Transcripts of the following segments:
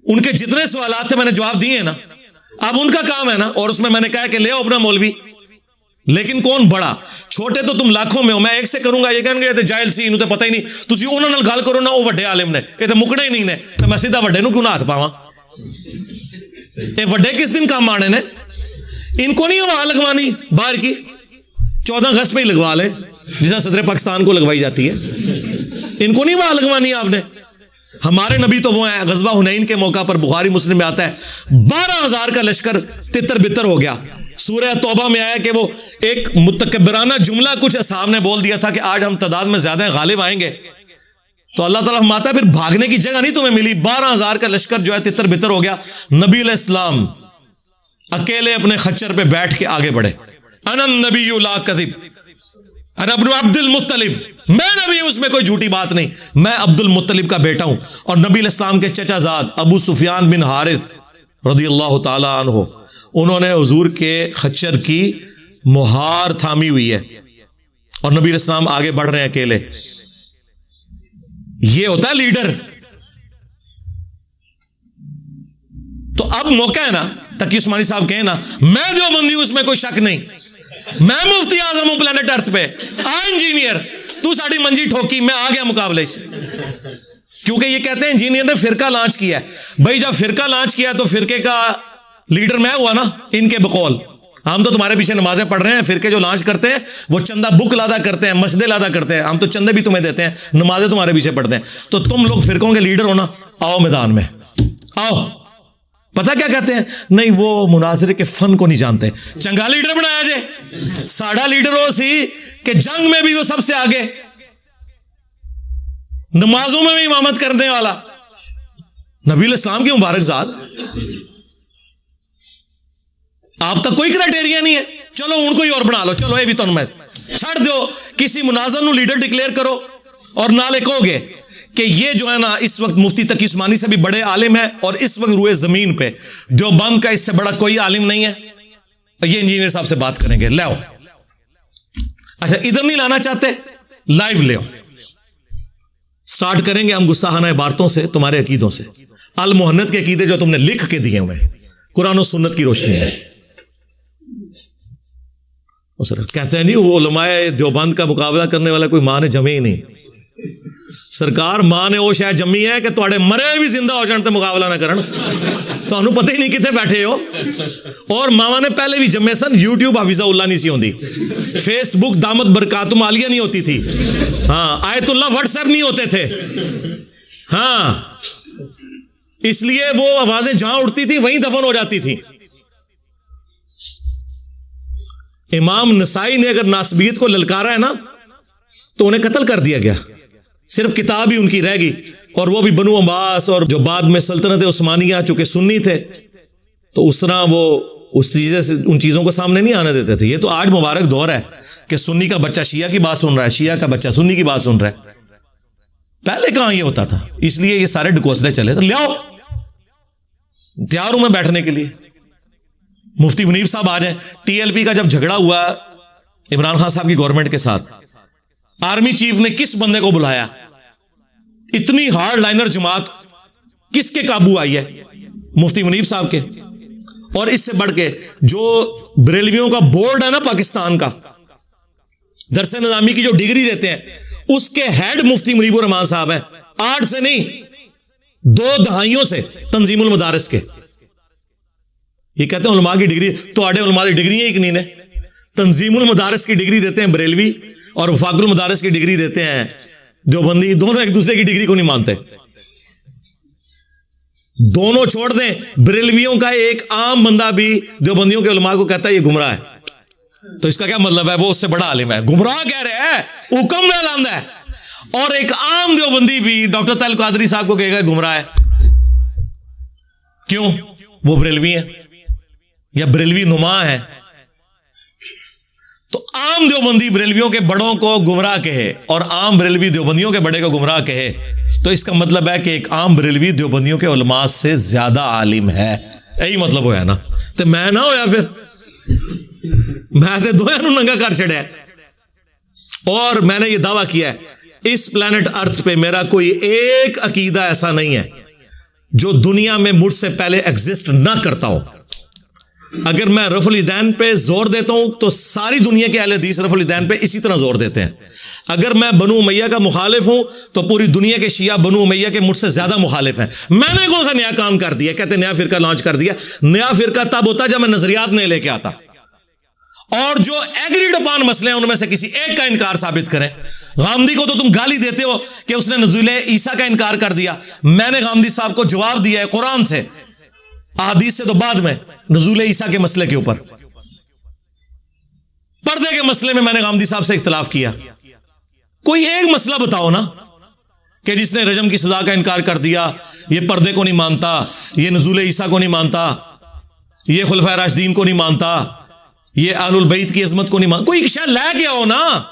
उनके जितने सवालात थे मैंने जवाब दिए ना, अब उनका काम है ना, और उसमें मैंने कहा कि ले आओ अपना मौलवी। लेकिन कौन बड़ा, छोटे तो तुम लाखों में हो, मैं एक से करूंगा ये कहणगे ते जाहिल सी, इन्हों तो पता ही नहीं, तुसी उन्हां नाल गल करो ना, वो वड्डे आलिम ने, ये तो मुकने ही नहीं ने, तो मैं सीधा वड्डे नूं क्यों ना हाथ पावां? ये वड्डे किस दिन काम आने ने? इनको नहीं हवा लगवानी बाहर की, 14 अगस्त पे ही लगवा ले जिस सदर पाकिस्तान को लगवाई जाती है, इनको नहीं हवा लगवानी आपने। हमारे नबी तो वो है, गज़वा हुनैन के मौका पर बुखारी मुस्लिम में आता है 12,000 का लश्कर तितर बितर हो गया। सूरह तौबा में आया कि वो एक मुतकब्बराना जुमला कुछ असहाब ने बोल दिया था कि आज हम तादाद में ज्यादा गालिब आएंगे, तो अल्लाह ताला फरमाता है फिर भागने की जगह नहीं तुम्हें मिली, 12,000 का लश्कर जो है तितर बितर हो गया। नबी अलैहिस्सलाम अकेले अपने खच्चर पे बैठ के आगे बढ़े, अनन नबिय्यु ला कज़िब अना इब्नु अब्दुल मुत्तलिब, मैं नबी हूं, उसमें कोई झूठी बात नहीं, मैं अब्दुल मुत्तलिब का बेटा हूं। और नबी अलैहिस्सलाम के चचाजाद अबू सुफियान बिन हारिस रज़ियल्लाहु ताला अन्हु, उन्होंने हुजूर के खच्चर की मुहार थामी हुई है और नबी अलैहिस्सलाम आगे बढ़ रहे हैं अकेले। ये होता है लीडर। तो अब मौका है ना, तकी उस्मानी साहब कहें ना मैं देवबंदी हूं, उसमें कोई शक नहीं, मैं मुफ्ती आजम हूं प्लेनेट अर्थ पे, आ इंजीनियर, तू साड़ी मंजी ठोकी, मैं आ गया मुकाबले से। क्योंकि ये कहते हैं इंजीनियर ने फिरका लॉन्च किया है। भाई जब फिरका लॉन्च किया तो फिरके का लीडर मैं हुआ ना, इनके बकौल। हम तो तुम्हारे पीछे नमाजें पढ़ रहे हैं, फिरके जो लॉन्च करते हैं वो चंदा बुक लादा करते हैं, मस्जिदें लादा करते हैं, हम तो चंदे भी तुम्हें देते हैं, नमाजें तुम्हारे पीछे पढ़ते हैं। तो तुम लोग फिरकों के लीडर हो ना, आओ मैदान में आओ। पता क्या कहते हैं? नहीं वो मुनाजरे के फन को नहीं जानते, चंगा लीडर बनाया जे, साड़ा लीडर हो सी कि जंग में भी वो सबसे आगे, नमाजों में भी इमामत करने वाला, नबी इस्लाम की मुबारक जात। आप तक कोई क्राइटेरिया नहीं है, चलो उनको ही और बना लो, चलो ये भी तुम मैं छड़ दो, किसी मुनाजर ਨੂੰ लीडर डिक्लेयर करो और नाले कहोगे कि ये जो है ना इस वक्त मुफ्ती तकी उस्मानी से भी बड़े आलिम है और इस वक्त रुए जमीन पे देवबंद का इससे बड़ा कोई आलिम नहीं है, ये इंजीनियर साहब से बात करेंगे, ले आओ। अच्छा इधर नहीं लाना चाहते, लाइव ले आओ, स्टार्ट करेंगे हम गुस्साहाना इबारतों से, तुम्हारे अकीदों से, अल मुहन्नद के अकीदे जो तुमने लिख के दिए हुए कुरान और सुन्नत की रोशनी है। कहते हैं नहीं वो उलमाए देवबंद का मुकाबला करने वाला कोई मां ने जमे ही नहीं। सरकार मां ने वो शायद जमी है कि तुहाडे मरे भी जिंदा हो जाने तो मुकाबला ना करन, तुहानू पता ही नहीं कितने बैठे हो। और मावा ने पहले भी जमे सन, यूट्यूब हाफिज़ाउल्लाह नहीं सी होंदी, फेसबुक दामत बरकातुम आलिया नहीं होती थी, हाँ आयतुल्लाह व्हाट्सएप नहीं होते थे, हाँ इसलिए वो आवाजें जहां उठती थी वहीं दफन हो जाती थी। इमाम नसाई ने अगर नासबियत को ललकारा है ना तो उन्हें कत्ल कर दिया गया, सिर्फ किताब ही उनकी रह गई, और वो भी बनु अब्बास और जो बाद में सल्तनत उस्मानिया चूंकि सुन्नी थे तो उस तरह वो उस चीजें से उन चीजों को सामने नहीं आने देते थे। ये तो आज मुबारक दौर है कि सुन्नी का बच्चा शिया की बात सुन रहा है, शिया का बच्चा सुन्नी की बात सुन रहा है, पहले कहां ये होता था। इसलिए ये सारे ढकोसले चले, तो ले आओ, तैयार हूं मैं बैठने के लिए। मुफ्ती मुनीफ साहब आ जाए। टीएलपी का जब झगड़ा हुआ इमरान खान साहब की गवर्नमेंट के साथ, आर्मी चीफ ने किस बंदे को बुलाया, इतनी हार्ड लाइनर जमात किसके काबू आई है? मुफ्ती मुनीफ साहब के। और इससे बढ़ के जो बरेलवियों का बोर्ड है ना पाकिस्तान का, दरसे निजामी की जो डिग्री देते हैं उसके हेड मुफ्ती मुनीबुर रहमान साहब हैं, 8 से नहीं 2 दहाइयों से तंजीमुल मदारिस के। ये कहते हैं उलमा की डिग्री, तो आड़े उलमा की डिग्री है कि नहीं ने? तंजीमुल मदारिस की डिग्री देते हैं बरेलवी और वफाकुल मदारिस की डिग्री देते हैं देवबंदी, दोनों एक दूसरे की डिग्री को नहीं मानते। दोनों छोड़ दें, बरेलवियों का एक आम बंदा भी देवबंदियों के उलमा को कहता है ये गुमराह है, तो इसका क्या मतलब है? वो उससे बड़ा आलिम है, गुमराह कह रहे हैं, हुक्म में लांदा है। और एक आम देवबंदी भी डॉक्टर तैल कादरी साहब को कहेगा गुमराह है, क्यों? वो बरेलवी है या बरेलवी नुमा है। तो आम देवबंदी बरेलवियों के बड़ों को गुमराह कहे और आम बरेलवी देवबंदियों के बड़े को गुमराह कहे, तो इसका मतलब है कि एक आम बरेलवी देवबंदियों के उलमा से ज्यादा आलिम है, यही मतलब होया ना। तो मैं ना होया फिर, मैं तो दोया नू नंगा कर छड़िया। और मैंने ये दावा किया है इस प्लेनेट अर्थ पे मेरा कोई एक अकीदा ऐसा नहीं है जो दुनिया में मुझसे पहले एग्जिस्ट ना करता हो। अगर मैं रफुल ईदैन पे जोर देता हूं तो सारी दुनिया के अहले हदीस रफुल ईदैन पे इसी तरह जोर देते हैं। अगर मैं बनु उमैया का मुखालिफ हूं तो पूरी दुनिया के शिया बनु उमैया के मुझसे ज्यादा मुखालिफ हैं। मैंने कौन सा नया काम कर दिया? कहते नया फिरका लॉन्च कर दिया। नया फिरका तब होता जब मैं नजरियात नहीं लेके आता, और जो एग्रीड अपॉन मसले हैं उनमें से किसी एक का इनकार साबित करें। गामदी को तो तुम गाली देते हो कि उसने नुज़ूले ईसा का इनकार कर दिया। मैंने गामदी साहब को जवाब दिया है कुरान से, अहादीस से तो बाद में, नुज़ूले ईसा के मसले के ऊपर, पर्दे के मसले में मैंने गामदी साहब से इख्तिलाफ किया। कोई एक मसला बताओ ना कि जिसने रजम की सजा का इनकार कर दिया, ये पर्दे को नहीं मानता, ये नुज़ूले ईसा को नहीं मानता, ये खुलफाए राशिदीन को नहीं मानता, ये अहलुल बैत की इज़्ज़त को नहीं मानता। कोई शायद ला के आओ ना।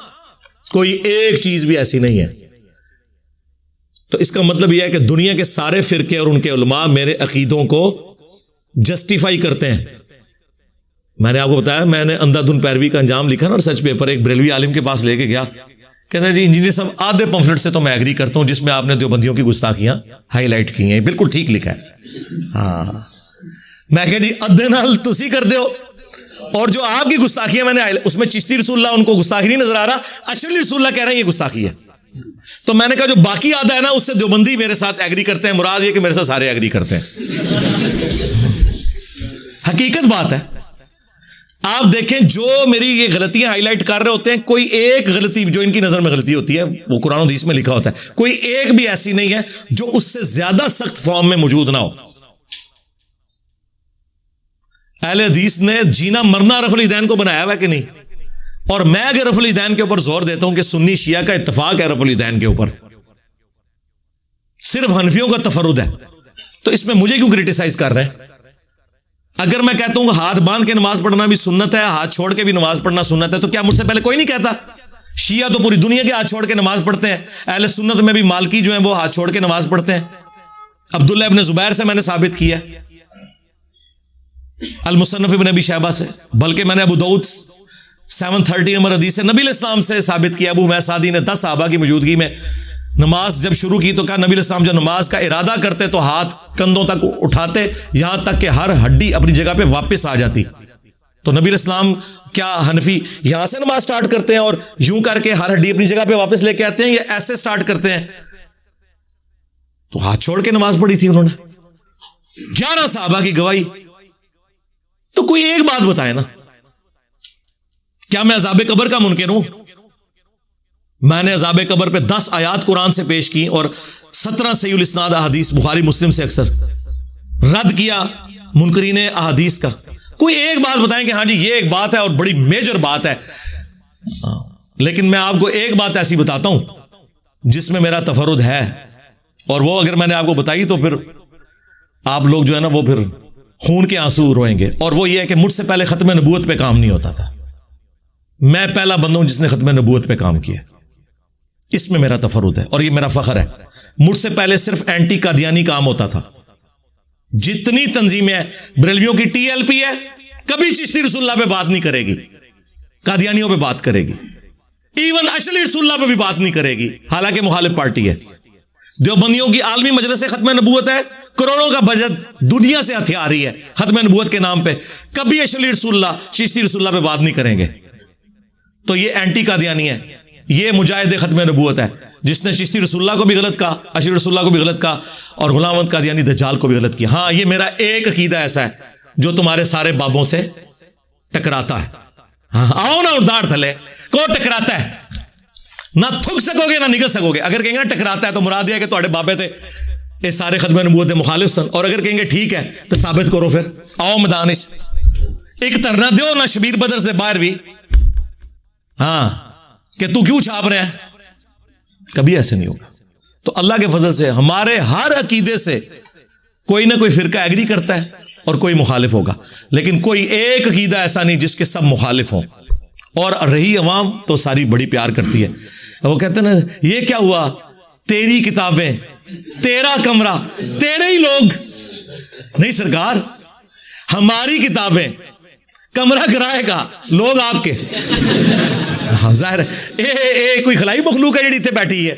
कोई एक चीज भी ऐसी नहीं है। तो इसका मतलब यह है कि दुनिया के सारे फिरके और उनके उलमा मेरे अकीदों को जस्टिफाई करते हैं। मैंने आपको बताया, मैंने अंधाधुन पैरवी का अंजाम लिखा ना, और सच पेपर एक बरेलवी आलिम के पास लेके गया। कहते हैं जी इंजीनियर साहब आधे पंफलेट से तो मैं एग्री करता हूं जिसमें आपने देवबंदियों की गुस्ताखियां हाईलाइट की हैं, बिल्कुल ठीक लिखा है। हाँ, मैं कह जी अद्धे नाल तुसी कर दो, और जो आपकी गुस्ताखियां मैंने उसमें चिश्ती रसूलुल्लाह उनको गुस्ताखी नहीं नजर आ रहा, अशरफी रसूलुल्लाह कह रहे हैं ये गुस्ताखी है। तो मैंने कहा जो बाकी आधा है ना उससे देवबंदी मेरे साथ एग्री करते हैं, मुराद ये कि मेरे साथ सारे एग्री करते हैं। हकीकत बात है। आप देखें जो मेरी ये गलतियां हाईलाइट कर रहे होते हैं, कोई एक गलती जो इनकी नजर में गलती होती है वो कुरान और हदीस में लिखा होता है, कोई एक भी ऐसी नहीं है जो उससे ज्यादा सख्त फॉर्म में मौजूद ना हो। अहले हदीस ने जीना मरना रफुल ईदैन को बनाया हुआ कि नहीं? और मैं अगर रफुल ईदैन के ऊपर जोर देता हूं कि सुन्नी शिया का इत्तफाक है रफुल ईदैन के ऊपर, सिर्फ हनफियों का तफर्रुद है, तो इसमें मुझे क्यों क्रिटिसाइज कर रहे हैं? अगर मैं कहता हूं हाथ बांध के नमाज पढ़ना भी सुन्नत है, हाथ छोड़ के भी नमाज पढ़ना सुन्नत है, तो क्या मुझसे पहले कोई नहीं कहता? शिया तो पूरी दुनिया के हाथ छोड़ के नमाज पढ़ते हैं। अहले सुन्नत में भी मालकी जो है वो हाथ छोड़ के नमाज पढ़ते हैं। अब्दुल्लाह इब्न जुबैर से मैंने साबित किया, अल-मुसन्नफ इब्न अबी शैबा से, बल्कि मैंने अबू दाऊद 730 नंबर हदीस से नबी इस्लाम से साबित किया। अबू मैसादी ने 10 सहाबा की मौजूदगी में नमाज जब शुरू की तो कहा नबी इस्लाम जब नमाज का इरादा करते तो हाथ कंधों तक उठाते, यहां तक कि हर हड्डी अपनी जगह पे वापस आ जाती। तो नबी इस्लाम क्या हनफी यहां से नमाज स्टार्ट करते हैं और यूं करके हर हड्डी अपनी जगह पे वापस लेके आते हैं, या ऐसे स्टार्ट करते हैं? तो हाथ छोड़ के नमाज पढ़ी थी उन्होंने, 11 सहाबा की गवाही। तो कोई एक बात बताए ना, क्या मैं अज़ाबे कब्र का मुनकिर हूं? मैंने अज़ाबे कब्र पे 10 आयात कुरान से पेश की और 17 सहीहुल इस्नाद अहादीस बुखारी मुस्लिम से अक्सर रद्द किया मुनकरीन अहादीस का। कोई एक बात बताएं कि हाँ जी ये एक बात है और बड़ी मेजर बात है। लेकिन मैं आपको एक बात ऐसी बताता हूं जिसमें मेरा तफर्रुद है, और वो अगर मैंने आपको बताई तो फिर आप लोग जो है ना वो फिर खून के आंसू रोएंगे। और वो ये है कि मुझसे पहले खत्म नबूवत पे काम नहीं होता था। मैं पहला बंदा हूं जिसने खत्म नबूवत पे काम किया। इसमें मेरा तफर्रुद है और ये मेरा फख्र है। मुझसे पहले सिर्फ एंटी कादियानी काम होता था। जितनी तंजीमें हैं, बरेलवियों की टीएलपी है, कभी चिश्ती रसूलुल्लाह पे बात नहीं करेगी, कादियानियों पे बात करेगी, इवन अशली रसूलुल्लाह पे भी बात नहीं करेगी, हालांकि मुखालिफ पार्टी है। देवबंदियों की आलमी मजलिस खत्म नबूवत है, करोड़ों का बजट दुनिया से हथियार रही है खत्म नबूवत के नाम पे, कभी अशली रसूलुल्लाह चिश्ती रसूलुल्लाह पे बात नहीं करेंगे। तो ये एंटी कादियानी है, ये मुजाहिद खत्म नबूवत है जिसने चिश्ती रसूलुल्लाह को भी गलत कहा, अशरी रसूलुल्लाह को भी गलत कहा और गुलाम अहमद कादियानी दज्जाल को भी गलत किया। हाँ, ये मेरा एक अकीदा ऐसा है जो तुम्हारे सारे बाबों से टकराता है। हाँ, आओ ना उड़दार थले, कौन टकराता है? ना थुक सकोगे ना निकल सकोगे। अगर कहेंगे ना टकराता है तो मुराद यह है कि तुम्हारे बाबे थे ये सारे खत्म नबूवत के मुखालिफ सन, और अगर कहेंगे ठीक है तो साबित करो, फिर आओ मैदानिश एक धरना दो ना शबीर बदर से बाहर भी, हाँ, कि तू क्यों छाप रहे हैं। कभी ऐसे नहीं होगा। तो अल्लाह के फजल से हमारे हर अकीदे से कोई ना कोई फिरका एग्री करता है और कोई मुखालिफ होगा, लेकिन कोई एक अकीदा ऐसा नहीं जिसके सब मुखालिफ हों। और रही अवाम तो सारी बड़ी प्यार करती है। वो कहते हैं ना, ये क्या हुआ, तेरी किताबें, तेरा कमरा, तेरे ही लोग। नहीं सरकार, हमारी किताबें, कमरा कराएगा, लोग आपके। हाँ, जाहिर है कोई खलाई मखलूक है जी इतने बैठी है।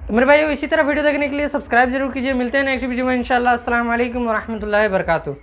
तो मेरे भाई इसी तरह वीडियो देखने के लिए सब्सक्राइब जरूर कीजिए। मिलते हैं नेक्स्ट वीडियो में इंशाल्लाह। अस्सलाम वालेकुम वरहमतुल्लाहि वबरकातुहू।